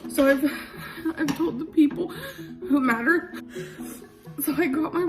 So I've told the people who matter. So I got my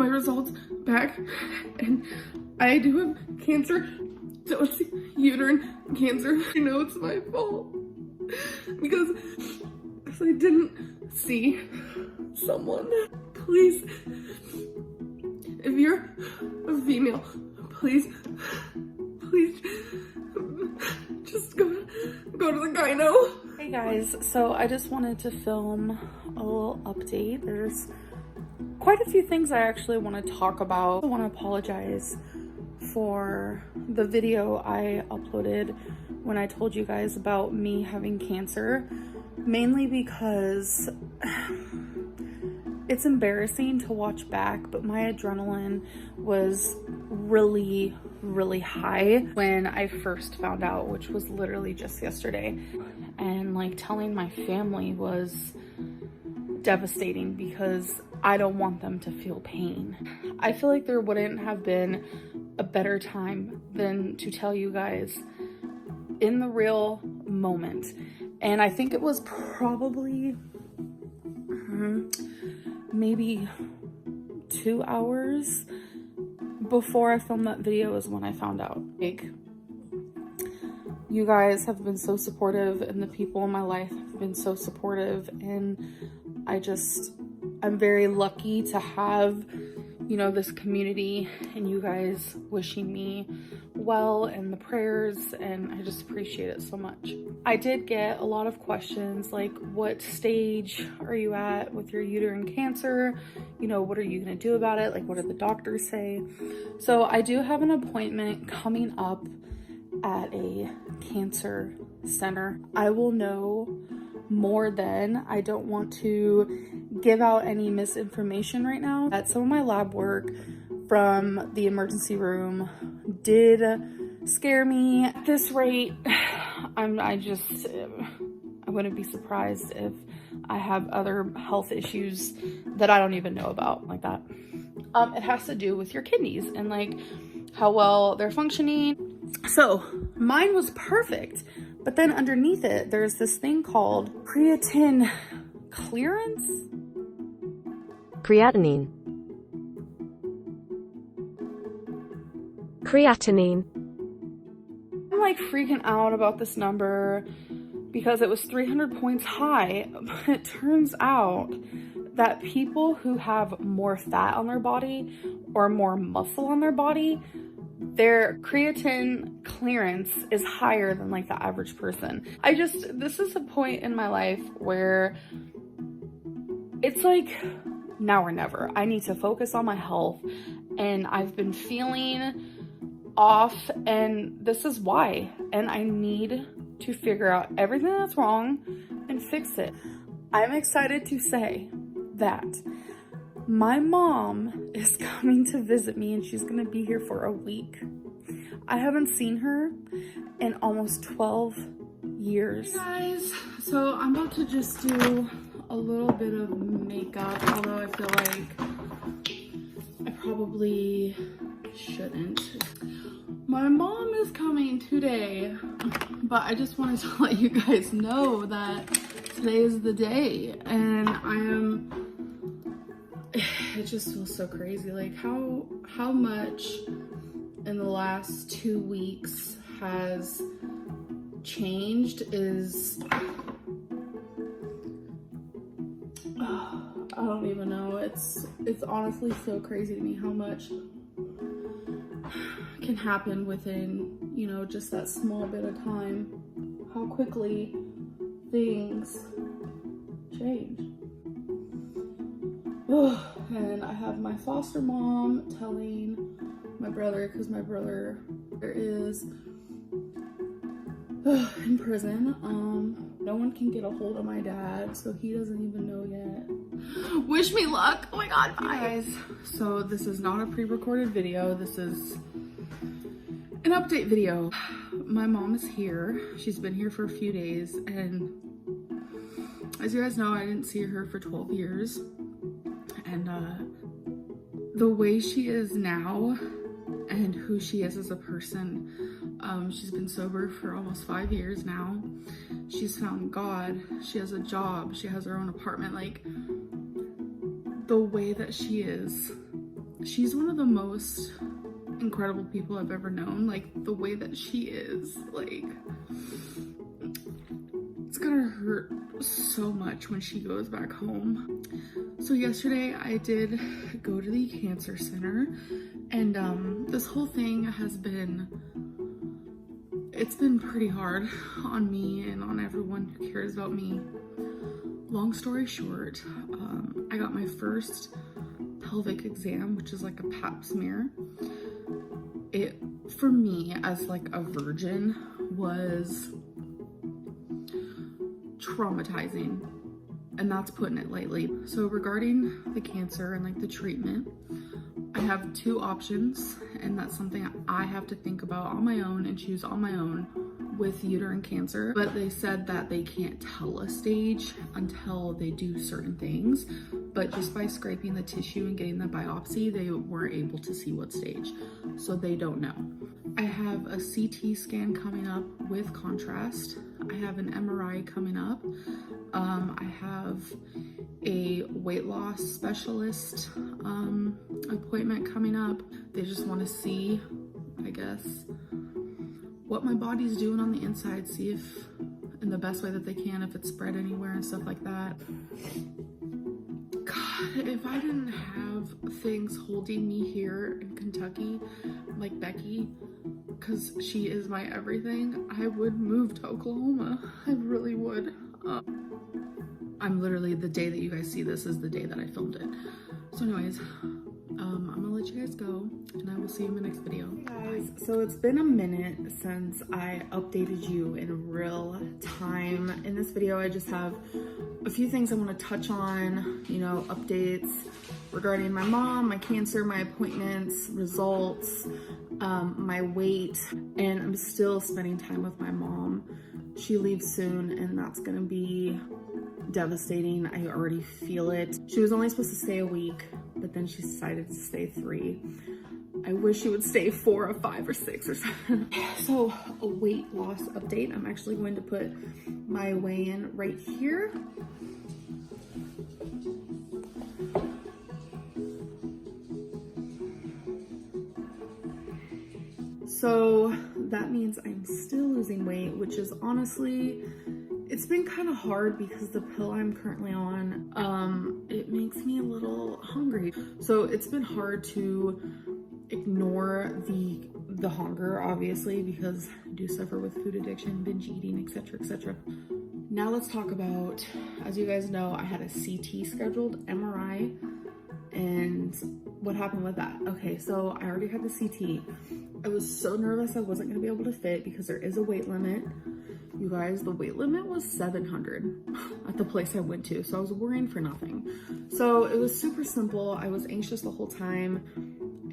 results back, and I do have cancer. So it's uterine cancer. I know it's my fault because I didn't see someone. Please, if you're a female, please just go to the gyno. Hey guys, so I just wanted to film a little update. There's quite a few things I actually want to talk about. I want to apologize for the video I uploaded when I told you guys about me having cancer, mainly because it's embarrassing to watch back, but my adrenaline was really high when I first found out, which was literally just yesterday. And like telling my family was devastating because I don't want them to feel pain. I feel like there wouldn't have been a better time than to tell you guys in the real moment. And I think it was probably maybe 2 hours before I filmed that video is when I found out. Like, you guys have been so supportive, and the people in my life have been so supportive, and I'm very lucky to have, you know, this community and you guys wishing me well and the prayers, and I just appreciate it so much. I did get a lot of questions like, what stage are you at with your uterine cancer? You know, what are you gonna do about it? Like, what did the doctors say? So I do have an appointment coming up at a cancer center. I will know more then. I don't want to give out any misinformation right now. That some of my lab work from the emergency room did scare me. At this rate, I wouldn't be surprised if I have other health issues that I don't even know about, like that. It has to do with your kidneys and like how well they're functioning. So mine was perfect, but then underneath it, there's this thing called creatine clearance. Creatinine. I'm like freaking out about this number because it was 300 points high, but it turns out that people who have more fat on their body or more muscle on their body, their creatine clearance is higher than like the average person. This is a point in my life where it's like now or never. I need to focus on my health, and I've been feeling off, and this is why. And I need to figure out everything that's wrong and fix it. I'm excited to say that my mom is coming to visit me, and she's gonna be here for a week. I haven't seen her in almost 12 years. Hey guys, so I'm about to just do a little bit of makeup, although I feel like I probably shouldn't. My mom is coming today, but I just wanted to let you guys know that today is the day, and it just feels so crazy. Like how much in the last 2 weeks has changed is, I don't even know. It's honestly so crazy to me how much can happen within, you know, just that small bit of time, how quickly things change. And I have my foster mom telling my brother, because my brother is in prison. No one can get a hold of my dad, so he doesn't even know yet. Wish me luck. Oh my god, bye. Hey guys, so this is not a pre-recorded video. This is an update video. My mom is here. She's been here for a few days, and as you guys know, I didn't see her for 12 years. And the way she is now and who she is as a person, She's been sober for almost 5 years now. She's found God. She has a job. She has her own apartment. Like, the way that she is, she's one of the most incredible people I've ever known. Like, the way that she is, like, it's gonna hurt so much when she goes back home. So yesterday I did go to the cancer center, and this whole thing has been, it's been pretty hard on me and on everyone who cares about me. Long story short, I got my first pelvic exam, which is like a pap smear. It, for me, as like a virgin, was traumatizing, and that's putting it lightly. So regarding the cancer and like the treatment, I have 2 options, and that's something I have to think about on my own and choose on my own with uterine cancer. But they said that they can't tell a stage until they do certain things, but just by scraping the tissue and getting the biopsy, they weren't able to see what stage, so they don't know. I have a CT scan coming up with contrast. I have an MRI coming up. I have a weight loss specialist appointment coming up. They just want to see, I guess, what my body's doing on the inside, see if, in the best way that they can, if it's spread anywhere and stuff like that. God, if I didn't have things holding me here in Kentucky, like Becky, because she is my everything, I would move to Oklahoma. I really would. I'm literally, the day that you guys see this is the day that I filmed it. So anyways, I'm gonna let you guys go, and I will see you in the next video. Hey guys, so it's been a minute since I updated you in real time. In this video, I just have a few things I want to touch on, you know, updates regarding my mom, my cancer, my appointments, results, my weight, and I'm still spending time with my mom. She leaves soon, and that's gonna be devastating. I already feel it. She was only supposed to stay a week, but then she decided to stay 3. I wish she would stay 4 or 5 or 6 or 7. So a weight loss update. I'm actually going to put my weigh-in right here. So that means I'm still losing weight, which is honestly, it's been kind of hard because the pill I'm currently on, it makes me a little hungry. So it's been hard to ignore the hunger, obviously, because I do suffer with food addiction, binge eating, etc., etc. Now let's talk about, as you guys know, I had a CT scheduled, MRI, and what happened with that. Okay, so I already had the CT. I was so nervous I wasn't gonna be able to fit because there is a weight limit. You guys, the weight limit was 700 at the place I went to, so I was worrying for nothing. So it was super simple. I was anxious the whole time,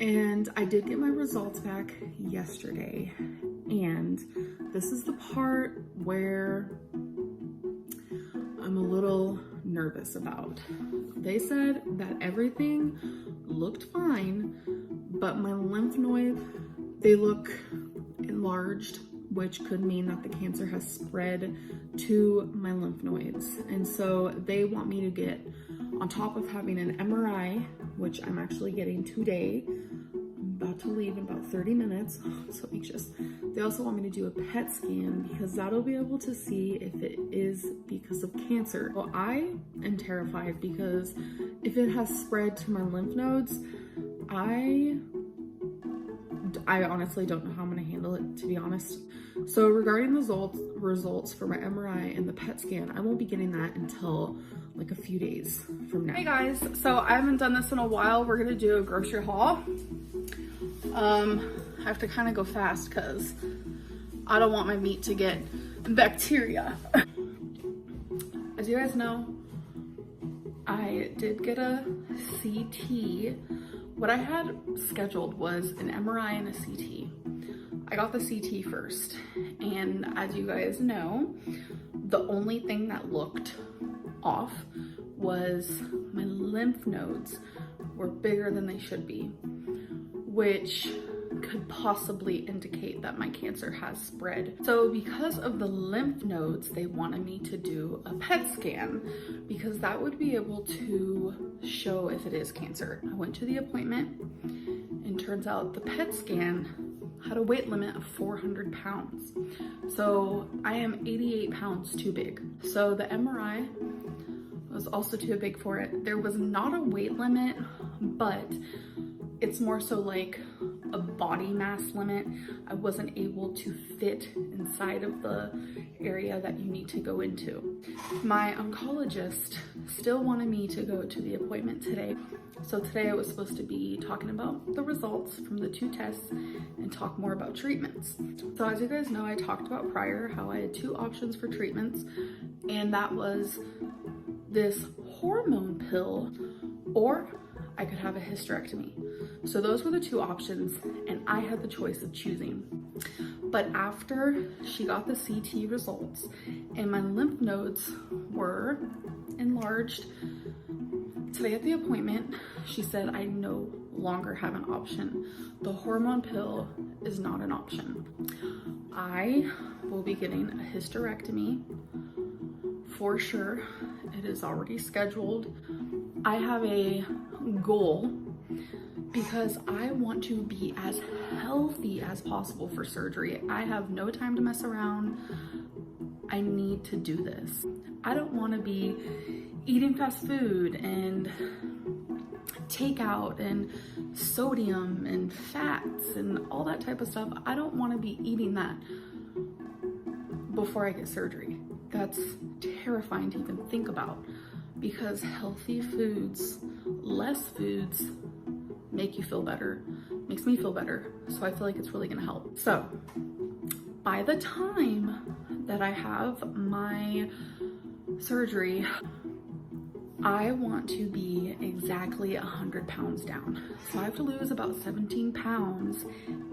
and I did get my results back yesterday. And this is the part where I'm a little nervous about. They said that everything looked fine, but my lymph node, they look enlarged, which could mean that the cancer has spread to my lymph nodes. And so they want me to get, on top of having an MRI, which I'm actually getting today, I'm about to leave in about 30 minutes, I'm so anxious. They also want me to do a PET scan because that'll be able to see if it is because of cancer. Well, I am terrified because if it has spread to my lymph nodes, I honestly don't know how I'm gonna handle it, to be honest. So regarding the results for my MRI and the PET scan, I won't be getting that until like a few days from now. Hey guys, so I haven't done this in a while. We're gonna do a grocery haul. I have to kind of go fast because I don't want my meat to get bacteria. As you guys know, I did get a CT. What I had scheduled was an MRI and a CT. I got the CT first, and as you guys know, the only thing that looked off was my lymph nodes were bigger than they should be, which could possibly indicate that my cancer has spread. So because of the lymph nodes, they wanted me to do a PET scan because that would be able to show if it is cancer. I went to the appointment and turns out the PET scan had a weight limit of 400 pounds. So I am 88 pounds too big. So the MRI was also too big for it. There was not a weight limit, but it's more so like a body mass limit. I wasn't able to fit inside of the area that you need to go into. My oncologist still wanted me to go to the appointment today. So today I was supposed to be talking about the results from the 2 tests and talk more about treatments. So as you guys know, I talked about prior how I had 2 options for treatments, and that was this hormone pill, or I could have a hysterectomy. So those were the 2 options, and I had the choice of choosing. But after she got the CT results and my lymph nodes were enlarged, today at the appointment, she said I no longer have an option. The hormone pill is not an option. I will be getting a hysterectomy for sure. It is already scheduled. I have a goal because I want to be as healthy as possible for surgery. I have no time to mess around. I need to do this. I don't want to be eating fast food and takeout and sodium and fats and all that type of stuff. I don't want to be eating that before I get surgery. That's terrifying to even think about because healthy foods, less foods, make you feel better, makes me feel better. So I feel like it's really gonna help. So by the time that I have my surgery, I want to be exactly 100 pounds down. So I have to lose about 17 pounds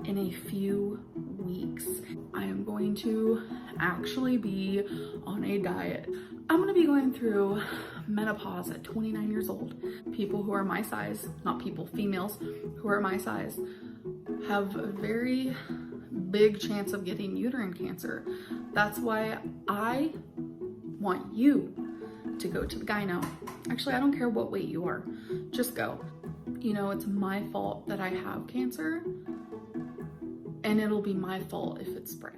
in a few weeks. I am going to actually be on a diet. I'm gonna be going through menopause at 29 years old. People who are my size, not people, females who are my size, have a very big chance of getting uterine cancer. That's why I want you to go to the gyno. Actually, I don't care what weight you are, just go. You know, it's my fault that I have cancer, and it'll be my fault if it's spread.